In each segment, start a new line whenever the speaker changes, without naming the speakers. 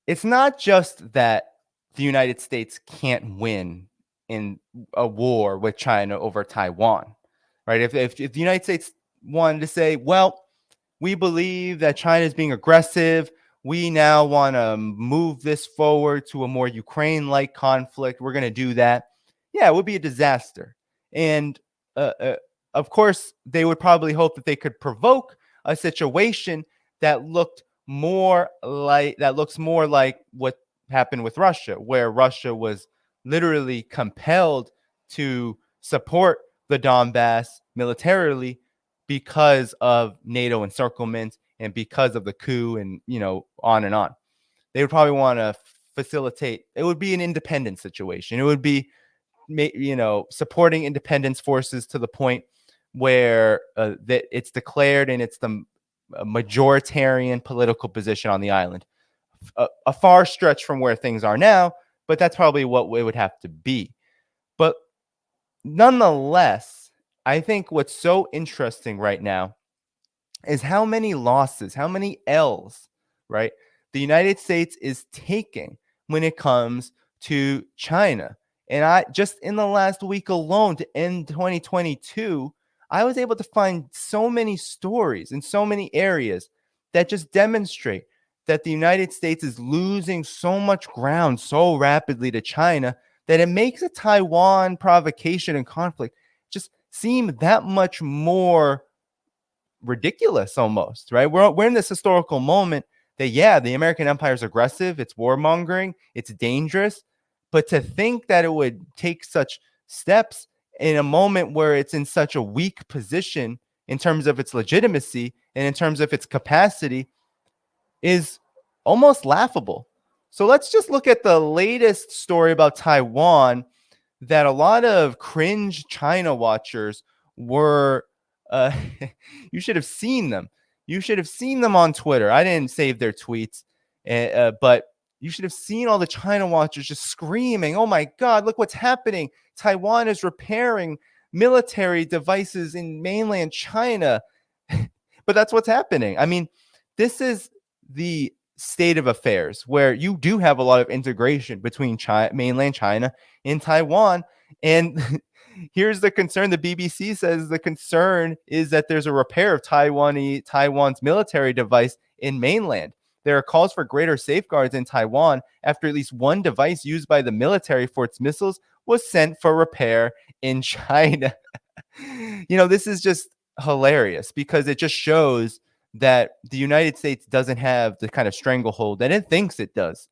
it's not just that the United States can't win in a war with China over Taiwan, right? If the United States wanted to say, well, we believe that China is being aggressive, we now want to move this forward to a more Ukraine-like conflict, we're going to do that. Yeah, it would be a disaster. And of course, they would probably hope that they could provoke a situation that looks more like what happened with Russia, where Russia was literally compelled to support the Donbass militarily because of NATO encirclement and because of the coup, and on and on. They would probably want to facilitate. It would be an independent situation. It would be supporting independence forces to the point where that it's declared and it's the majoritarian political position on the island. A far stretch from where things are now, but that's probably what it would have to be. But nonetheless, I think what's so interesting right now is how many losses, how many L's, right, the United States is taking when it comes to China. And I just in the last week alone to end 2022, I was able to find so many stories in so many areas that just demonstrate that the United States is losing so much ground so rapidly to China that it makes a Taiwan provocation and conflict just seem that much more ridiculous almost, right? We're in this historical moment that, yeah, the American empire is aggressive, it's warmongering, it's dangerous, but to think that it would take such steps in a moment where it's in such a weak position in terms of its legitimacy and in terms of its capacity is almost laughable. So let's just look at the latest story about Taiwan that a lot of cringe China watchers were you should have seen them. You should have seen them on Twitter. I didn't save their tweets, but you should have seen all the China watchers just screaming, "Oh my God, look what's happening. Taiwan is repairing military devices in mainland China." But that's what's happening. I mean, this is the state of affairs where you do have a lot of integration between mainland China and Taiwan. And here's the concern. The BBC says the concern is that there's a repair of Taiwan's military device in mainland. There are calls for greater safeguards in Taiwan after at least one device used by the military for its missiles was sent for repair in China. This is just hilarious because it just shows that the United States doesn't have the kind of stranglehold that it thinks it does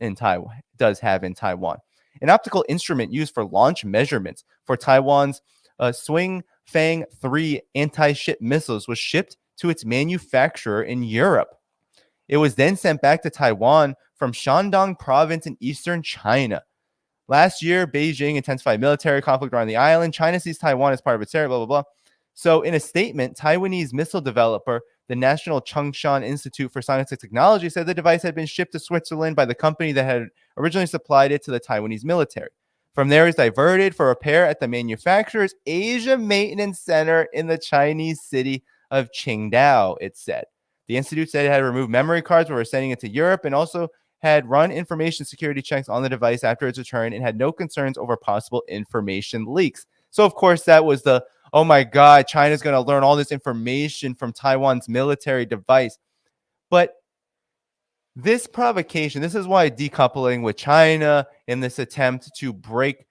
have in Taiwan. An optical instrument used for launch measurements for Taiwan's Swing Fang 3 anti-ship missiles was shipped to its manufacturer in Europe. It was then sent back to Taiwan from Shandong province in eastern China. Last year, Beijing intensified military conflict around the island. China sees Taiwan as part of its area, blah, blah, blah. So in a statement, Taiwanese missile developer, the National Chung-Shan Institute for Science and Technology, said the device had been shipped to Switzerland by the company that had originally supplied it to the Taiwanese military. From there, it's diverted for repair at the manufacturer's Asia Maintenance Center in the Chinese city of Qingdao, it said. The institute said it had removed memory cards when we were sending it to Europe and also had run information security checks on the device after its return and had no concerns over possible information leaks. So, of course, that was the, oh my God, China's going to learn all this information from Taiwan's military device. But this provocation, this is why decoupling with China in this attempt to break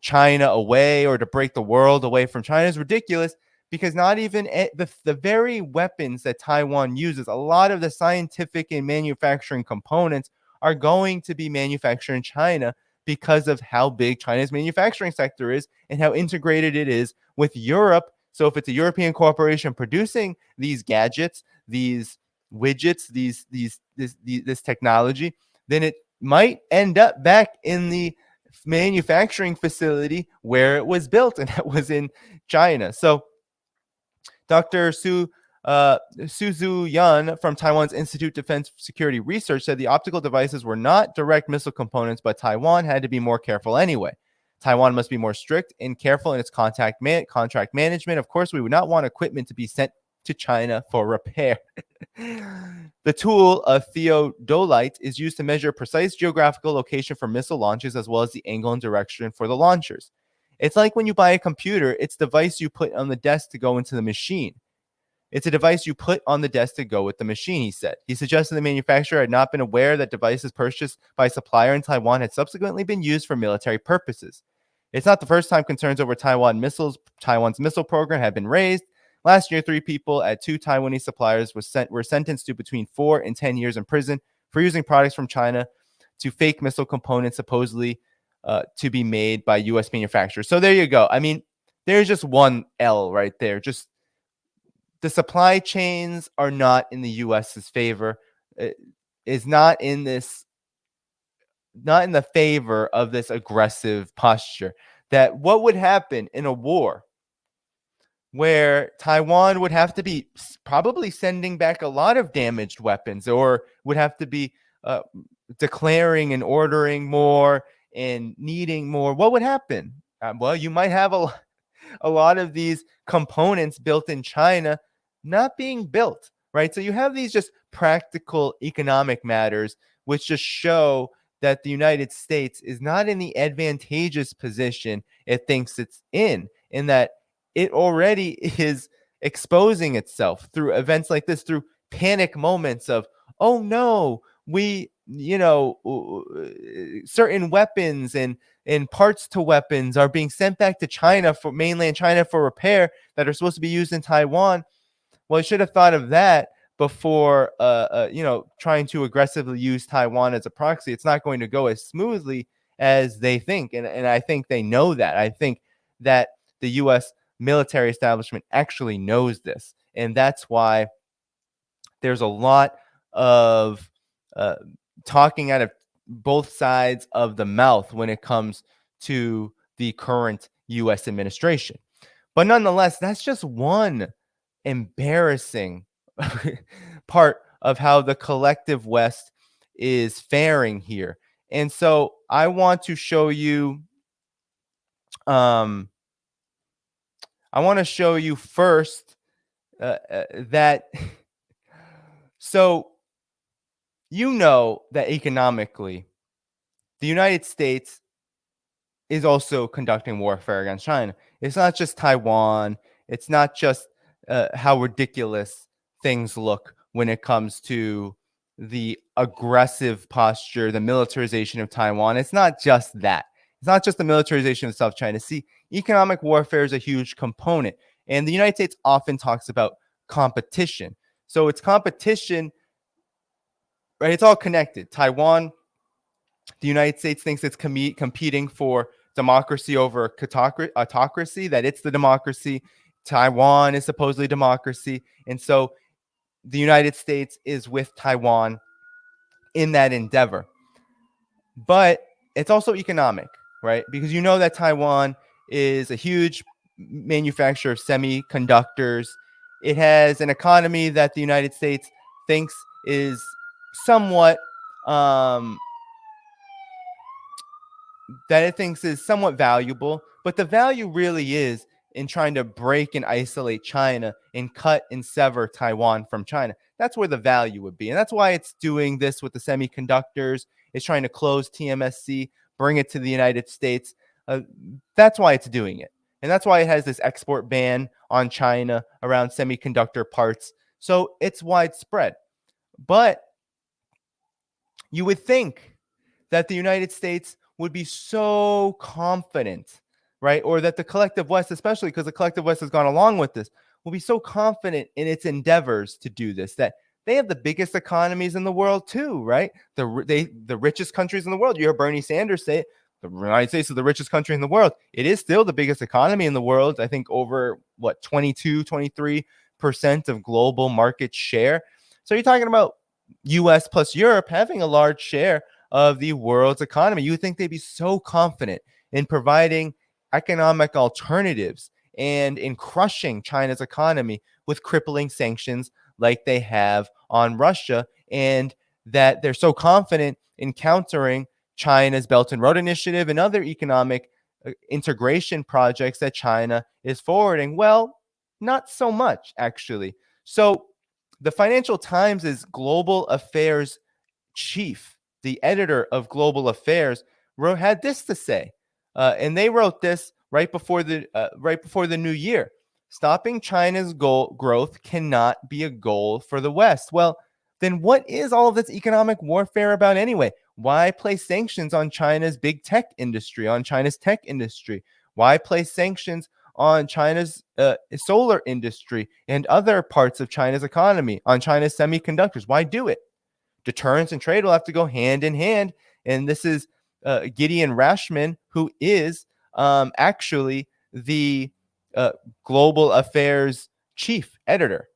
China away or to break the world away from China is ridiculous, because not even the very weapons that Taiwan uses, a lot of the scientific and manufacturing components are going to be manufactured in China because of how big China's manufacturing sector is and how integrated it is with Europe. So if it's a European corporation producing these gadgets, these widgets, this technology, then it might end up back in the manufacturing facility where it was built, and that was in China. So Dr. Suzu Yan from Taiwan's Institute of Defense Security Research said the optical devices were not direct missile components, but Taiwan had to be more careful anyway. Taiwan must be more strict and careful in its contract management. Of course, we would not want equipment to be sent to China for repair. The tool of theodolite is used to measure precise geographical location for missile launches as well as the angle and direction for the launchers. It's like when you buy a computer, it's a device you put on the desk to go into the machine. It's a device you put on the desk to go with the machine, he said. He suggested the manufacturer had not been aware that devices purchased by a supplier in Taiwan had subsequently been used for military purposes. It's not the first time concerns over Taiwan's missile program have been raised. Last year, 3 people at 2 Taiwanese suppliers were sentenced to between 4 and 10 years in prison for using products from China to fake missile components supposedly to be made by U.S. manufacturers. So there you go. I mean, there's just one L right there. Just the supply chains are not in the U.S.'s favor. It is not in the favor of this aggressive posture. That what would happen in a war where Taiwan would have to be probably sending back a lot of damaged weapons, or would have to be declaring and ordering more and needing more. What would happen? Well, you might have a lot of these components built in China not being built, right? So you have these just practical economic matters which just show that the United States is not in the advantageous position it thinks it's in that it already is exposing itself through events like this, through panic moments of, oh no, we, certain weapons and parts to weapons are being sent back to China, for mainland China, for repair, that are supposed to be used in Taiwan. Well, I should have thought of that before, trying to aggressively use Taiwan as a proxy. It's not going to go as smoothly as they think. And I think they know that. I think that the U.S. military establishment actually knows this. And that's why there's a lot of talking out of both sides of the mouth when it comes to the current U.S. administration. But nonetheless, that's just one embarrassing part of how the collective West is faring here. And so I want to show you first that so that economically the United States is also conducting warfare against China. It's not just Taiwan. It's not just how ridiculous things look when it comes to the aggressive posture, the militarization of Taiwan. It's not just that. It's not just the militarization of South China. See, economic warfare is a huge component. And the United States often talks about competition. So it's competition, right? It's all connected. Taiwan, the United States thinks it's competing for democracy over autocracy, that it's the democracy. Taiwan is supposedly democracy. And so the United States is with Taiwan in that endeavor. But it's also economic, right? Because that Taiwan is a huge manufacturer of semiconductors. It has an economy that the United States thinks is somewhat valuable, but the value really is in trying to break and isolate China and cut and sever Taiwan from China. That's where the value would be. And that's why it's doing this with the semiconductors. It's trying to close TMSC, bring it to the United States. That's why it's doing it. And that's why it has this export ban on China around semiconductor parts. So it's widespread. But you would think that the United States would be so confident, right? Or that the collective West, especially because the collective West has gone along with this, will be so confident in its endeavors to do this, that they have the biggest economies in the world too, right? The richest countries in the world. You hear Bernie Sanders say it, the United States is the richest country in the world. It is still the biggest economy in the world. I think over 23% of global market share. So you're talking about US plus Europe having a large share of the world's economy. You would think they'd be so confident in providing economic alternatives and in crushing China's economy with crippling sanctions like they have on Russia, and that they're so confident in countering China's Belt and Road Initiative and other economic integration projects that China is forwarding. Well, not so much, actually. So the Financial Times is global affairs chief, the editor of Global Affairs, had this to say, and they wrote this right before the new year. Stopping China's growth cannot be a goal for the West. Well, then what is all of this economic warfare about anyway? Why place sanctions on China's big tech industry, on China's tech industry? Why place sanctions on China's solar industry and other parts of China's economy, on China's semiconductors? Why do it? Deterrence and trade will have to go hand in hand. And this is Gideon Rashman, who is actually the global affairs chief editor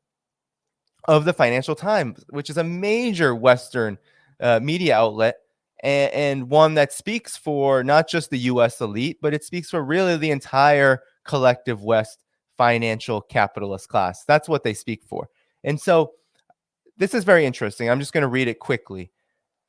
of the Financial Times, which is a major Western media outlet, and one that speaks for not just the U.S. elite, but it speaks for really the entire collective West financial capitalist class. That's what they speak for. And so this is very interesting. I'm just going to read it quickly.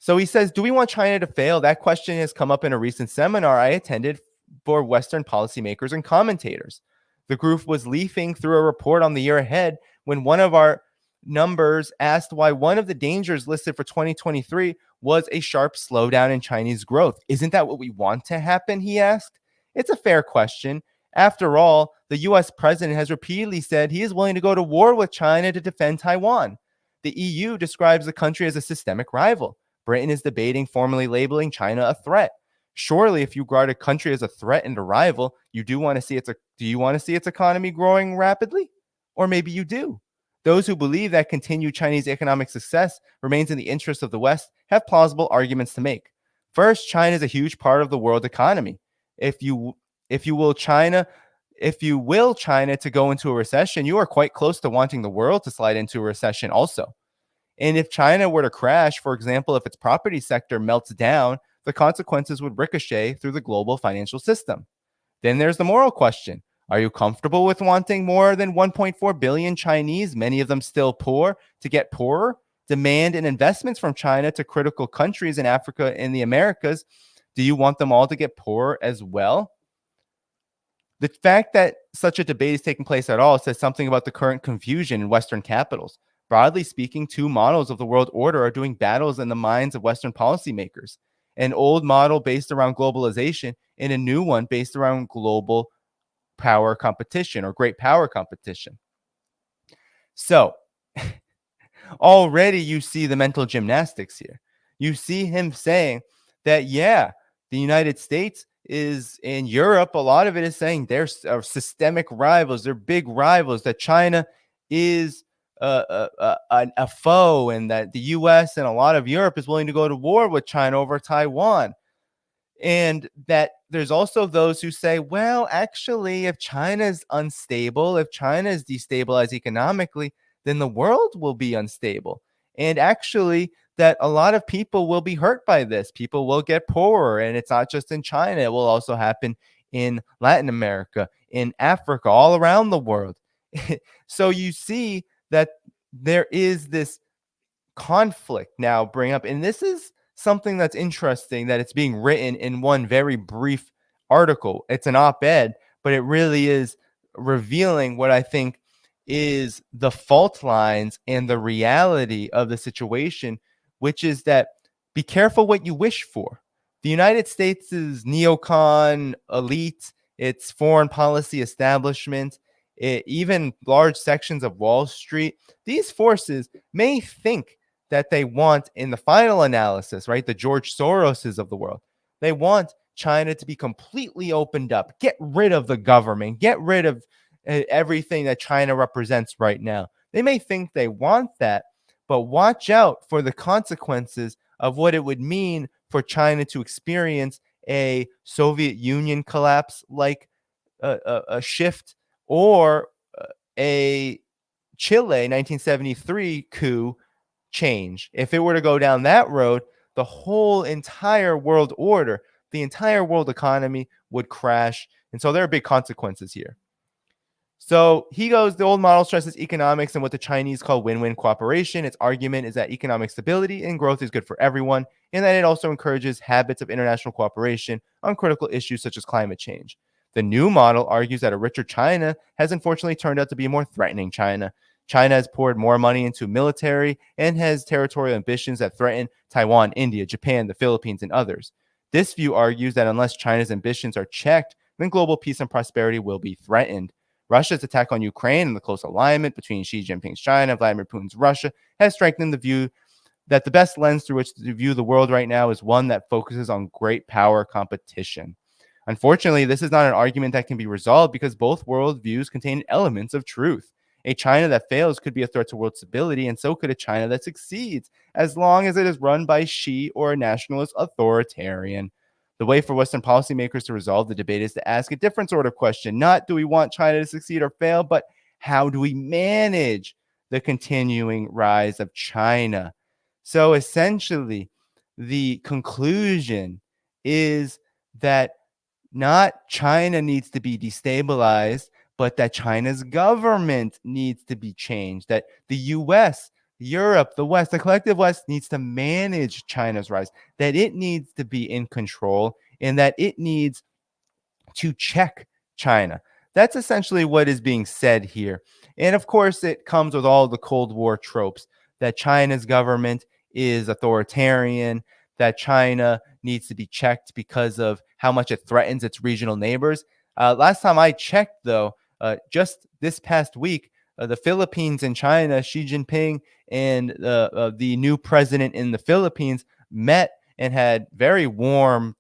So he says, do we want China to fail? That question has come up in a recent seminar I attended for Western policymakers and commentators. The group was leafing through a report on the year ahead when one of our numbers asked why one of the dangers listed for 2023 was a sharp slowdown in Chinese growth. Isn't that what we want to happen? He asked. It's a fair question. After all, the US president has repeatedly said he is willing to go to war with China to defend Taiwan. The EU describes the country as a systemic rival. Britain is debating formally labeling China a threat. Surely, if you regard a country as a threat and a rival, do you want to see its economy growing rapidly? Or maybe you do. Those who believe that continued Chinese economic success remains in the interest of the West have plausible arguments to make. First, China is a huge part of the world economy. If you will China to go into a recession, you are quite close to wanting the world to slide into a recession also. And if China were to crash, for example, if its property sector melts down, the consequences would ricochet through the global financial system. Then there's the moral question. Are you comfortable with wanting more than 1.4 billion Chinese, many of them still poor, to get poorer? Demand and investments from China to critical countries in Africa and the Americas. Do you want them all to get poorer as well? The fact that such a debate is taking place at all says something about the current confusion in Western capitals. Broadly speaking, two models of the world order are doing battles in the minds of Western policymakers. An old model based around globalization and a new one based around global power competition or great power competition. So already you see the mental gymnastics here. You see him saying that, yeah, the United States is in Europe. A lot of it is saying they're systemic rivals. They're big rivals, that China is a foe, and that the U.S. and a lot of Europe is willing to go to war with China over Taiwan. And that there's also those who say, well, actually, if China is unstable, if China is destabilized economically, then the world will be unstable. And actually, that a lot of people will be hurt by this. People will get poorer. And it's not just in China. It will also happen in Latin America, in Africa, all around the world. So you see that there is this conflict now bring up. And this is something that's interesting, that it's being written in one very brief article. It's an op-ed, but it really is revealing what I think is the fault lines and the reality of the situation, which is that be careful what you wish for. The United States' neocon elite, its foreign policy establishment, even large sections of Wall Street, these forces may think that they want, in the final analysis, right, the George Soroses of the world, they want China to be completely opened up, get rid of the government, get rid of everything that China represents right now. They may think they want that, but watch out for the consequences of what it would mean for China to experience a Soviet Union collapse like a shift, or a Chile 1973 coup change. If it were to go down that road, the whole entire world order, the entire world economy would crash. And so there are big consequences here. So he goes, the old model stresses economics and what the Chinese call win-win cooperation. Its argument is that economic stability and growth is good for everyone, and that it also encourages habits of international cooperation on critical issues such as climate change. The new model argues that a richer China has unfortunately turned out to be a more threatening China. China has poured more money into military and has territorial ambitions that threaten Taiwan, India, Japan, the Philippines, and others. This view argues that unless China's ambitions are checked, then global peace and prosperity will be threatened. Russia's attack on Ukraine and the close alignment between Xi Jinping's China and Vladimir Putin's Russia has strengthened the view that the best lens through which to view the world right now is one that focuses on great power competition. Unfortunately, this is not an argument that can be resolved because both worldviews contain elements of truth. A China that fails could be a threat to world stability, and so could a China that succeeds, as long as it is run by Xi or a nationalist authoritarian. The way for Western policymakers to resolve the debate is to ask a different sort of question. Not do we want China to succeed or fail, but how do we manage the continuing rise of China? So essentially, the conclusion is that not China needs to be destabilized, but that China's government needs to be changed, that the US, Europe, the West, the collective West needs to manage China's rise, that it needs to be in control, and that it needs to check China. That's essentially what is being said here. And of course, it comes with all the Cold War tropes that China's government is authoritarian, that China needs to be checked because of how much it threatens its regional neighbors. Last time I checked, though, just this past week, the Philippines and China, Xi Jinping and the new president in the Philippines met and had very warm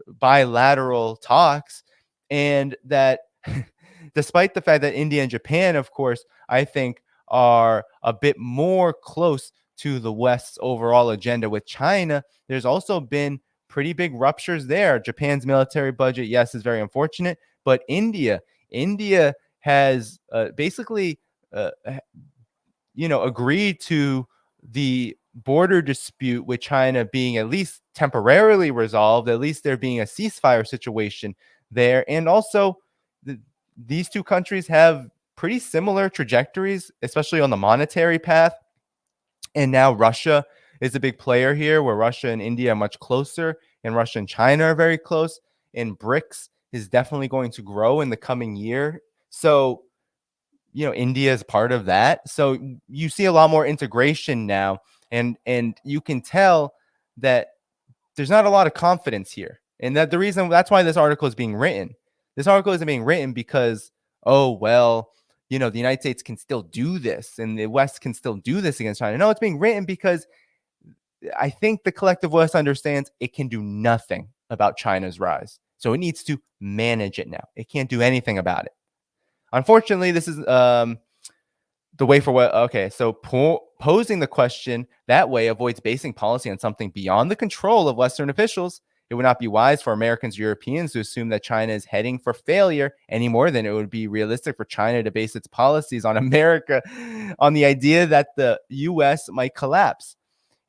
bilateral talks. And that despite the fact that India and Japan, of course, I think are a bit more close to the West's overall agenda with China, there's also been pretty big ruptures there. Japan's military budget, yes, is very unfortunate, but India has basically, uh, agreed to the border dispute with China being at least temporarily resolved, at least there being a ceasefire situation there. And also, these two countries have pretty similar trajectories, especially on the monetary path. And now Russia is a big player here, where Russia and India are much closer, and Russia and China are very close. And BRICS is definitely going to grow in the coming year. So, India is part of that. So you see a lot more integration now, and you can tell that there's not a lot of confidence here. And that's why this article is being written. This article isn't being written because, oh, well, the United States can still do this and the West can still do this against China. No, it's being written because I think the collective West understands it can do nothing about China's rise. So it needs to manage it now. It can't do anything about it. Unfortunately, this is the way for what. Okay, so posing the question that way avoids basing policy on something beyond the control of Western officials. It would not be wise for Americans, Europeans to assume that China is heading for failure any more than it would be realistic for China to base its policies on America, on the idea that the U.S. might collapse.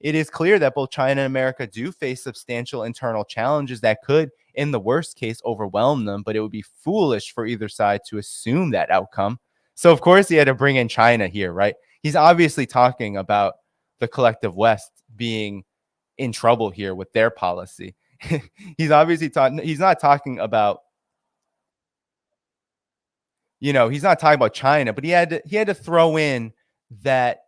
It is clear that both China and America do face substantial internal challenges that could, in the worst case, overwhelm them, but it would be foolish for either side to assume that outcome. So, of course, he had to bring in China here, right? He's obviously talking about the collective West being in trouble here with their policy. He's obviously he's not talking about, he's not talking about China, but he had to throw in that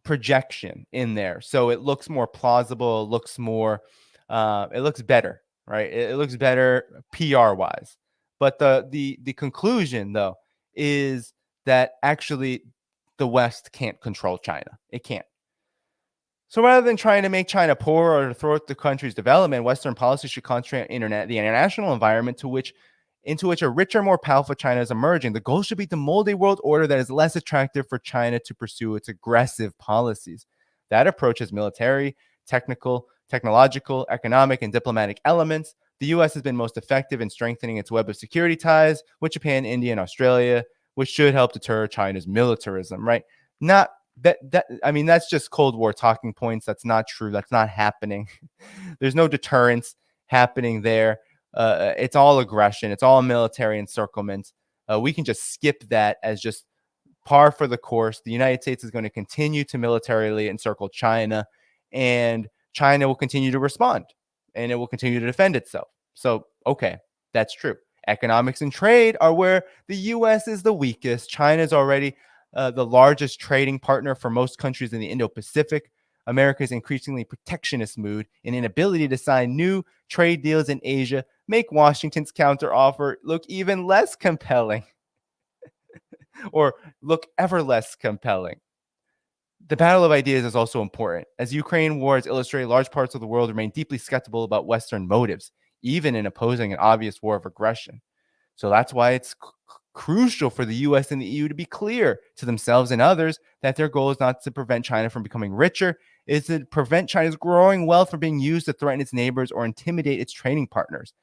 projection in there, so it looks more plausible, it looks better, right? It looks better PR wise. But the conclusion, though, is that actually the West can't control China. It can't. So rather than trying to make China poor or to thwart the country's development, Western policy should concentrate on the international environment into which a richer, more powerful China is emerging. The goal should be to mold a world order that is less attractive for China to pursue its aggressive policies. That approach has military, technological, economic, and diplomatic elements. The U.S. has been most effective in strengthening its web of security ties with Japan, India, and Australia, which should help deter China's militarism, right? Not I mean, that's just Cold War talking points. That's not true. That's not happening. There's no deterrence happening there. It's all aggression. It's all military encirclement. We can just skip that as just par for the course. The United States is going to continue to militarily encircle China, and China will continue to respond, and it will continue to defend itself. So, okay, that's true. Economics and trade are where the U.S. is the weakest. China is already the largest trading partner for most countries in the Indo-Pacific. America's increasingly protectionist mood and inability to sign new trade deals in Asia make Washington's counteroffer look even less compelling or look ever less compelling. The battle of ideas is also important. As Ukraine wars illustrate, large parts of the world remain deeply skeptical about Western motives, even in opposing an obvious war of aggression. So that's why it's crucial for the US and the EU to be clear to themselves and others that their goal is not to prevent China from becoming richer, is to prevent China's growing wealth from being used to threaten its neighbors or intimidate its trading partners.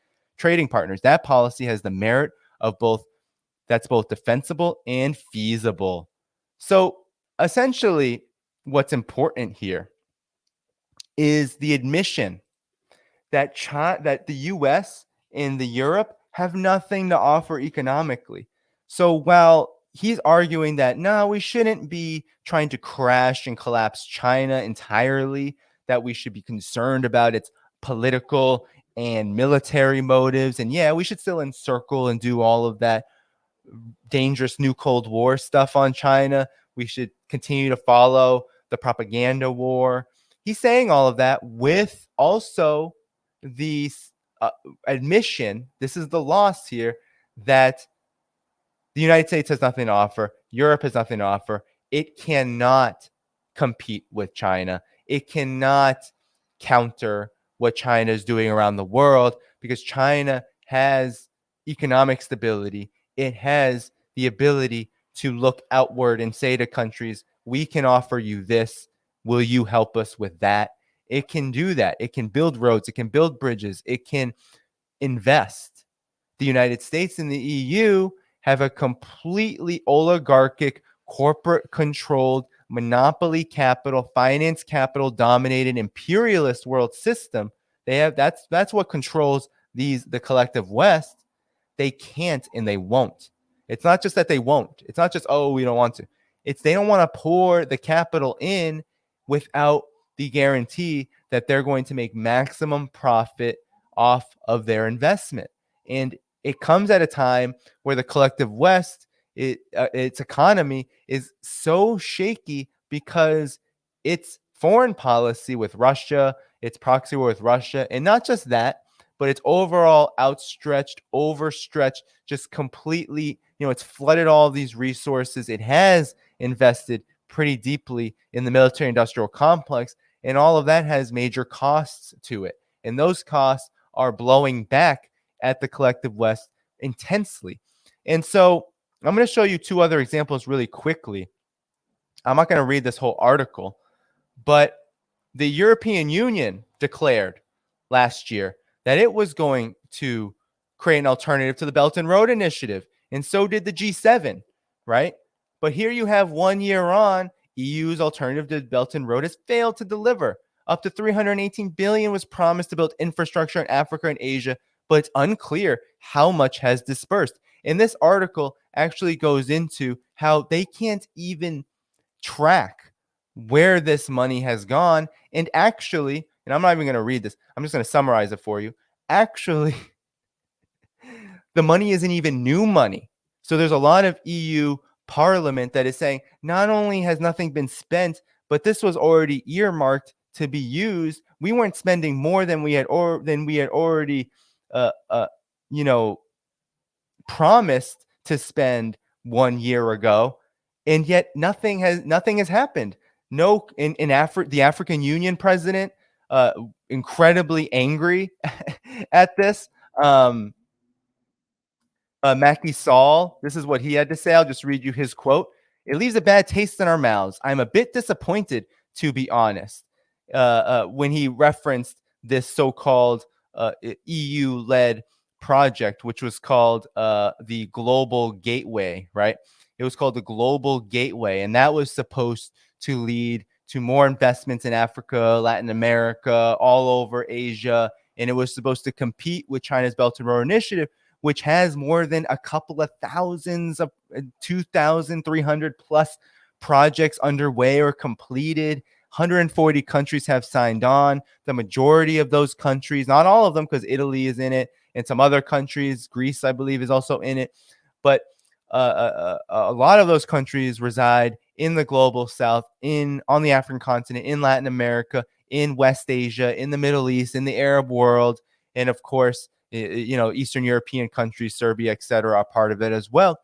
That policy has the merit of that's both defensible and feasible. So essentially, what's important here is the admission that that the US and the Europe have nothing to offer economically. So while he's arguing that no, we shouldn't be trying to crash and collapse China entirely, that we should be concerned about its political and military motives, and yeah, we should still encircle and do all of that dangerous new Cold War stuff on China. We should continue to follow the propaganda war. He's saying all of that with also the admission, this is the loss here, that the United States has nothing to offer. Europe has nothing to offer. It cannot compete with China. It cannot counter what China is doing around the world because China has economic stability. It has the ability to look outward and say to countries, we can offer you this. Will you help us with that? It can do that. It can build roads. It can build bridges. It can invest. The United States and the EU have a completely oligarchic, corporate controlled, monopoly capital, finance capital dominated imperialist world system. They have that's what controls the collective West. They can't and they won't. It's not just that they won't. It's not just, oh, we don't want to. It's they don't want to pour the capital in without the guarantee that they're going to make maximum profit off of their investment. And it comes at a time where the collective West, its economy is so shaky because its foreign policy with Russia, its proxy war with Russia, and not just that, but it's overall outstretched, overstretched, just completely, it's flooded all these resources. It has invested pretty deeply in the military industrial complex, and all of that has major costs to it. And those costs are blowing back at the collective West intensely. And so I'm going to show you two other examples really quickly. I'm not going to read this whole article, but the European Union declared last year that it was going to create an alternative to the Belt and Road Initiative. And so did the G7, right? But here you have 1 year on, EU's alternative to the Belt and Road has failed to deliver. Up to $318 billion was promised to build infrastructure in Africa and Asia, but it's unclear how much has dispersed. And this article actually goes into how they can't even track where this money has gone. And actually, and I'm not even going to read this, I'm just going to summarize it for you. Actually, the money isn't even new money. So there's a lot of EU parliament that is saying not only has nothing been spent, but this was already earmarked to be used. We weren't spending more than we had already promised to spend 1 year ago, and yet nothing has happened. No, the African Union president, incredibly angry at this. Macky Sall, this is what he had to say. I'll just read you his quote. It leaves a bad taste in our mouths. I'm a bit disappointed, to be honest, when he referenced this so-called EU-led project, which was called the Global Gateway, right? It was called the Global Gateway, and that was supposed to lead to more investments in Africa, Latin America, all over Asia, and it was supposed to compete with China's Belt and Road Initiative, which has more than a couple of thousands of 2,300 plus projects underway or completed. 140 countries have signed on. The majority of those countries, not all of them, because Italy is in it, and some other countries, Greece, I believe, is also in it. But a lot of those countries reside in the global south, on the African continent, in Latin America, in West Asia, in the Middle East, in the Arab world, and of course, Eastern European countries, Serbia, etc., are part of it as well.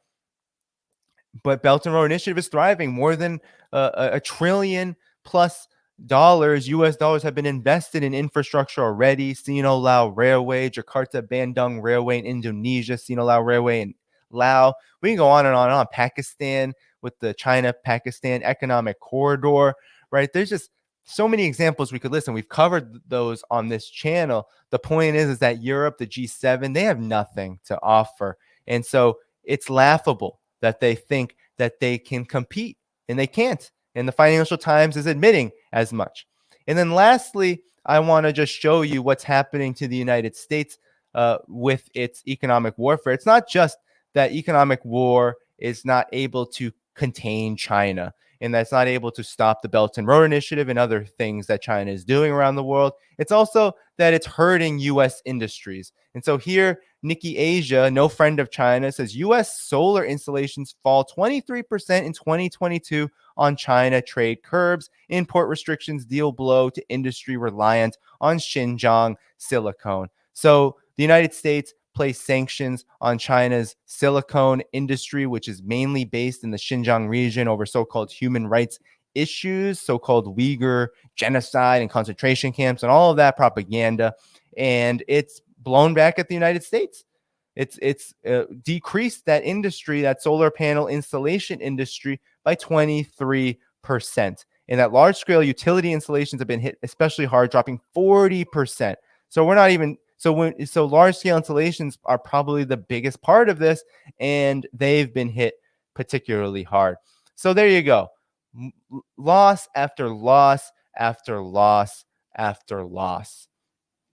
But Belt and Road Initiative is thriving. More than a trillion plus dollars, US dollars, have been invested in infrastructure already. Sinolau Railway, Jakarta Bandung Railway in Indonesia, Sinolau Railway in Laos. We can go on and on and on. Pakistan with the China-Pakistan Economic Corridor, right? There's just so many examples we could list, and we've covered those on this channel. The point is that Europe, the G7, they have nothing to offer. And so it's laughable that they think that they can compete, and they can't. And the Financial Times is admitting as much. And then lastly, I want to just show you what's happening to the United States with its economic warfare. It's not just that economic war is not able to contain China, and that's not able to stop the Belt and Road Initiative and other things that China is doing around the world. It's also that it's hurting U.S. industries. And so here, Nikkei Asia, no friend of China, says U.S. solar installations fall 23% in 2022 on China trade curbs. Import restrictions deal blow to industry reliant on Xinjiang silicone. So the United States placed sanctions on China's silicone industry, which is mainly based in the Xinjiang region, over so-called human rights issues, so-called Uyghur genocide and concentration camps and all of that propaganda. And it's blown back at the United States. It's decreased that industry, that solar panel installation industry, by 23%. And that large-scale utility installations have been hit especially hard, dropping 40%. So we're not even so large-scale installations are probably the biggest part of this, and they've been hit particularly hard. So there you go. Loss after loss after loss after loss.